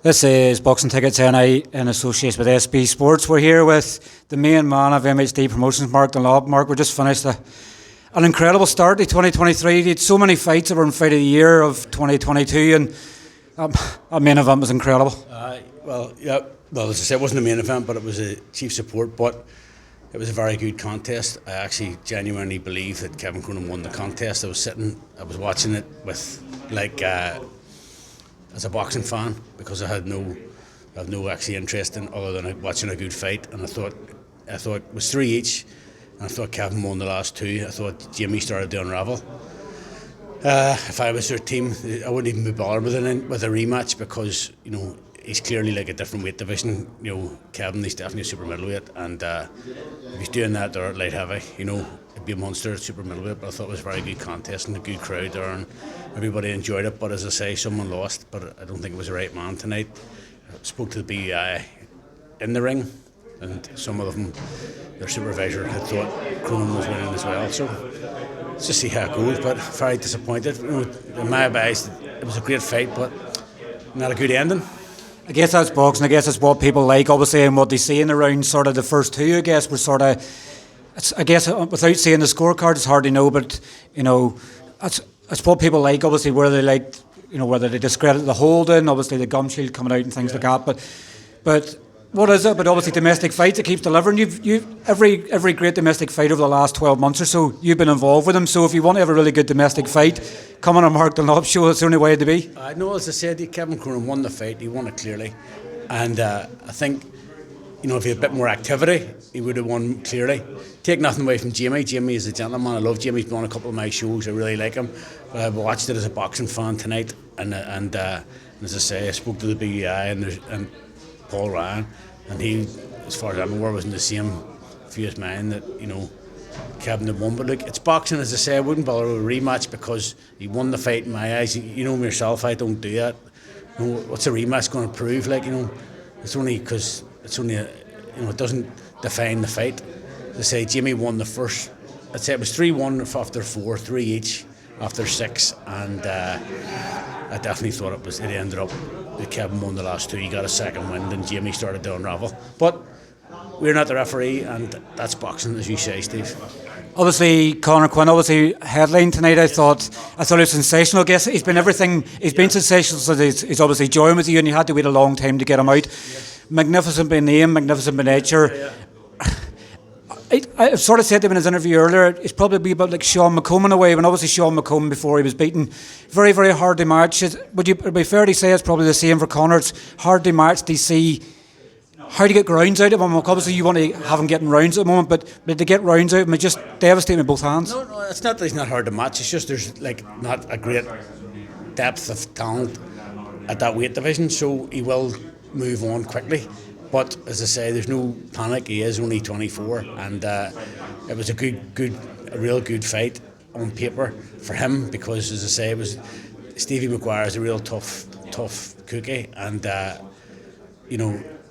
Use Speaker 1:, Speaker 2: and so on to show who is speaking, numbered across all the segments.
Speaker 1: This is Boxing Tickets NI in association with SB Sports. We're here with the main man of MHD Promotions, Mark Dunlop. Mark, we just finished an incredible start to 2023. You had so many fights that were in Fight of the Year of 2022, and that main event was incredible.
Speaker 2: Well, as I said, it wasn't a main event, but it was a chief support. But it was a very good contest. I actually genuinely believe that Kevin Cronin won the contest. I was watching it with as a boxing fan, because I have no actually interest in other than watching a good fight, and I thought it was 3 each, and I thought Kevin won the last two. I thought Jamie started to unravel. If I was their team, I wouldn't even be bothered with a rematch, because he's clearly like a different weight division. Kevin, he's definitely a super middleweight, and if he's doing that there at light heavy, it'd be a monster at super middleweight. But I thought it was a very good contest and a good crowd there, and everybody enjoyed it. But as I say, someone lost, but I don't think it was the right man tonight. I spoke to the BEI in the ring, and some of them, their supervisor had thought Cronin was winning as well. So let's just see how it goes. But very disappointed. In my eyes, it was a great fight, but not a good ending.
Speaker 1: I guess that's boxing. I guess that's what people like, obviously, and what they see in the round. Sort of the first two, I guess, were sort of. I guess without seeing the scorecard, it's hard to know. But that's what people like. Obviously, where they like, whether they discredit the holding, obviously the gum shield coming out and things like that. But what is it? But obviously, domestic fights, it keeps delivering. You've every great domestic fight over the last 12 months or so, you've been involved with them. So if you want to have a really good domestic fight, come on a Mark Dunlop show. It's the only way to be.
Speaker 2: I know, as I said, Kevin Cronin won the fight. He won it clearly, and I think if he had a bit more activity, he would have won clearly. Take nothing away from Jamie. Jamie is a gentleman. I love Jamie. He's been on a couple of my shows. I really like him. But I watched it as a boxing fan tonight, and as I say, I spoke to the BEI and Paul Ryan, and he, as far as I'm aware, was in the same view as mine, that Kevin had won. But look, it's boxing. As I say, I wouldn't bother with a rematch, because he won the fight in my eyes. You know me yourself, I don't do that. What's a rematch going to prove? It's only because it doesn't define the fight. As I say, Jamie won the first. I'd say it was 3-1 after 4, 3 each after 6, and I definitely thought it ended up that Kevin won the last two. He got a second win, and Jamie started to unravel. But we're not the referee, and that's boxing, as you say, Steve.
Speaker 1: Obviously, Conor Quinn, headline tonight. I thought it was sensational. I guess he's been everything. He's been sensational. So he's obviously joined with you, and you had to wait a long time to get him out. Magnificent by name, magnificent by nature. I've sort of said to him in his interview earlier, it's probably a bit like Sean McComb in a way, when obviously Sean McComb, before he was beaten, very, very hard to match. Would it be fair to say it's probably the same for Conor? It's hard to match to see how to get rounds out of him. Obviously you want to have him getting rounds at the moment, but to get rounds out of him, it's just devastating with both hands.
Speaker 2: No, it's not that he's not hard to match. It's just there's not a great depth of talent at that weight division, so he will move on quickly. But as I say, there's no panic. He is only 24, and it was a real good fight on paper for him, because, as I say, it was Stevie McGuire is a real tough cookie, and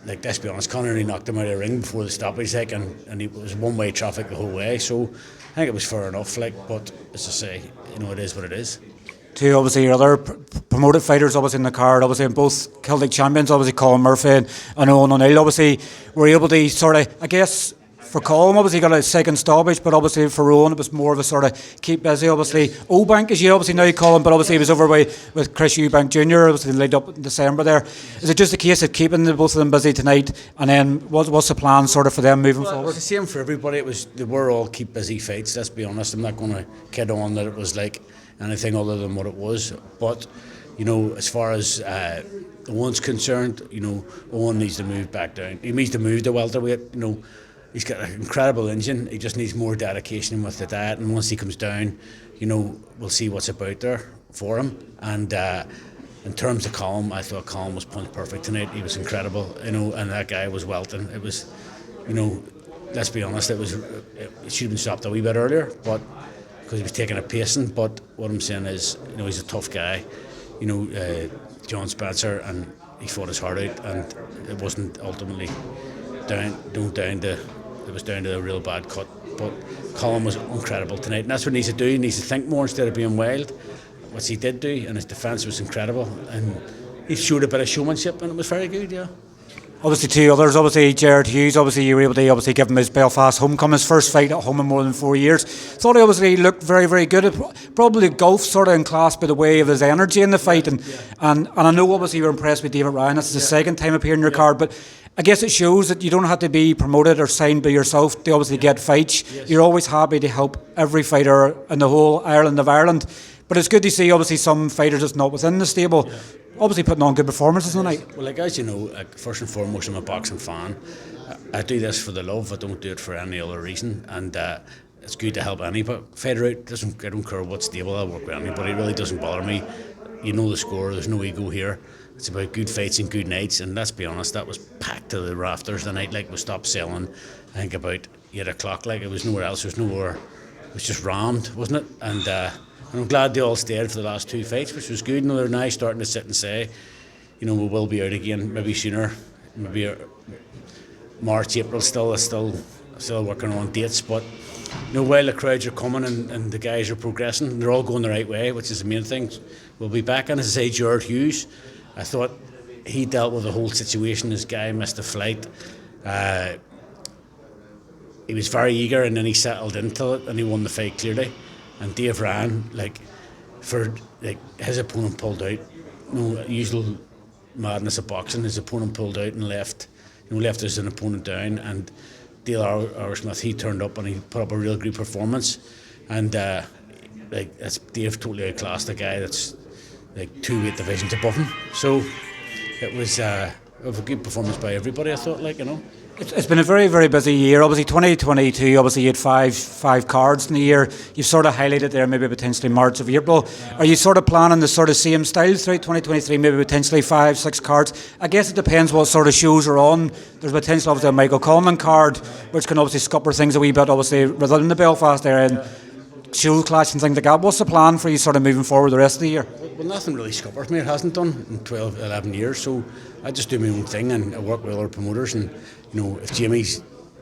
Speaker 2: let's be honest, Conor only knocked him out of the ring before the stoppage, and it was one-way traffic the whole way. So I think it was fair enough. But as I say, it is what it is.
Speaker 1: Two, obviously, your other promoted fighters, obviously, in the card, obviously, and both Celtic champions, obviously, Colin Murphy and Owen O'Neill, obviously, were able to sort of, I guess, for Colin, obviously, got a second stoppage, but obviously, for Owen, it was more of a sort of keep busy, obviously. Eubank, as you obviously now call him, but obviously, he was over with Chris Eubank Jr., obviously, laid up in December there. Is it just a case of keeping both of them busy tonight, and then what's the plan sort of for them moving forward?
Speaker 2: It was the same for everybody. They were all keep busy fights, let's be honest. I'm not going to kid on that it was like anything other than what it was. But as far as Owen's concerned, Owen needs to move back down. He needs to move to welterweight. He's got an incredible engine. He just needs more dedication with the diet, and once he comes down, we'll see what's about there for him. And in terms of Colin, I thought Colin was punch perfect tonight. He was incredible, and that guy was welting. It was, let's be honest, it should have been stopped a wee bit earlier, but because he was taking a pacing. But what I'm saying is, he's a tough guy. John Spencer, and he fought his heart out, and it wasn't ultimately down to. It was down to a real bad cut. But Colin was incredible tonight, and that's what he needs to do. He needs to think more instead of being wild, which he did do, and his defence was incredible. And he showed a bit of showmanship, and it was very good. Yeah.
Speaker 1: Obviously, two others. Obviously, Jared Hughes. Obviously, you were able to give him his Belfast homecoming, his first fight at home in more than 4 years. Thought he obviously looked very, very good. Probably golf sort of in class by the way of his energy in the fight, and I know obviously you were impressed with David Ryan. That's the second time appearing in your card, but I guess it shows that you don't have to be promoted or signed by yourself to obviously get fights. Yes. You're always happy to help every fighter in the whole island of Ireland. But it's good to see obviously some fighters that's not within the stable. Yeah. Obviously putting on good performances tonight.
Speaker 2: Well, like as you know, first and foremost, I'm a boxing fan. I do this for the love. I don't do it for any other reason. And it's good to help any fighter out. I don't care what stable I work with anybody. It really doesn't bother me. You know the score. There's no ego here. It's about good fights and good nights. And let's be honest, that was packed to the rafters the night. Like we stopped selling, I think about 8 o'clock. Like it was nowhere else. It was just rammed, wasn't it? And I'm glad they all stayed for the last 2 fights, which was good. And they're now starting to sit and say, you know, we will be out again, maybe sooner, maybe March, April. Still working on dates. But you know, while the crowds are coming and the guys are progressing, they're all going the right way, which is the main thing. We'll be back. And as I say, Jared Hughes, I thought he dealt with the whole situation. This guy missed a flight. He was very eager, and then he settled into it, and he won the fight clearly. And Dave Ryan, his opponent pulled out. Usual madness of boxing. His opponent pulled out and left as an opponent down. And Dale Arrowsmith, he turned up and he put up a real great performance. And that's Dave totally outclassed a guy that's 2 weight divisions above him. So it was a good performance by everybody. I thought,
Speaker 1: It's been a very, very busy year. Obviously, 2022, obviously you had five cards in the year. You've sort of highlighted there maybe potentially March of April. Are you sort of planning the sort of same style throughout 2023, maybe potentially 5-6 cards? I guess it depends what sort of shows are on. There's potentially obviously a Michael Conlan card, which can obviously scupper things a wee bit, obviously, within the Belfast area. And show clash and things like that. What's the plan for you sort of moving forward the rest of the year?
Speaker 2: Well, nothing really scuppers me. It hasn't done in 12, 11 years. So I just do my own thing and I work with other promoters. And, if Jamie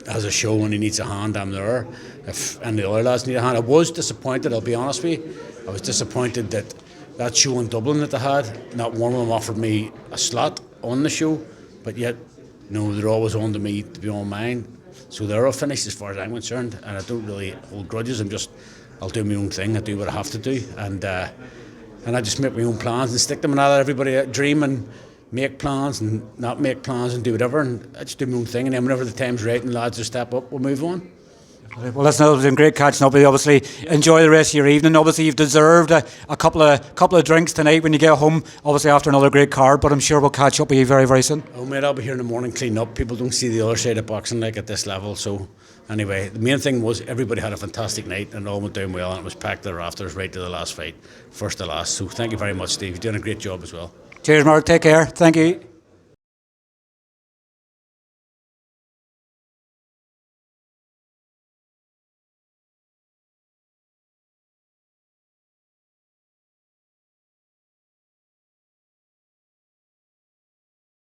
Speaker 2: has a show and he needs a hand, I'm there. If any of the other lads need a hand, I was disappointed, I'll be honest with you. I was disappointed that show in Dublin that they had, not one of them offered me a slot on the show, but yet, they're always on to me to be on mine. So they're all finished as far as I'm concerned, and I don't really hold grudges. I'll do my own thing. I do what I have to do, and I just make my own plans and stick them. And I let everybody dream and make plans and not make plans and do whatever. And I just do my own thing. And then whenever the time's right and lads will step up, we'll move on.
Speaker 1: Well, listen, it's been great catching up with you. Obviously, enjoy the rest of your evening. Obviously, you've deserved a couple of drinks tonight when you get home. Obviously, after another great card, but I'm sure we'll catch up with you very, very soon.
Speaker 2: Oh, mate, I'll be here in the morning cleaning up. People don't see the other side of boxing at this level. So, anyway, the main thing was everybody had a fantastic night and it all went down well, and it was packed to the rafters right to the last fight, first to last. So, thank you very much, Steve. You're doing a great job as well.
Speaker 1: Cheers, Mark. Take care. Thank you.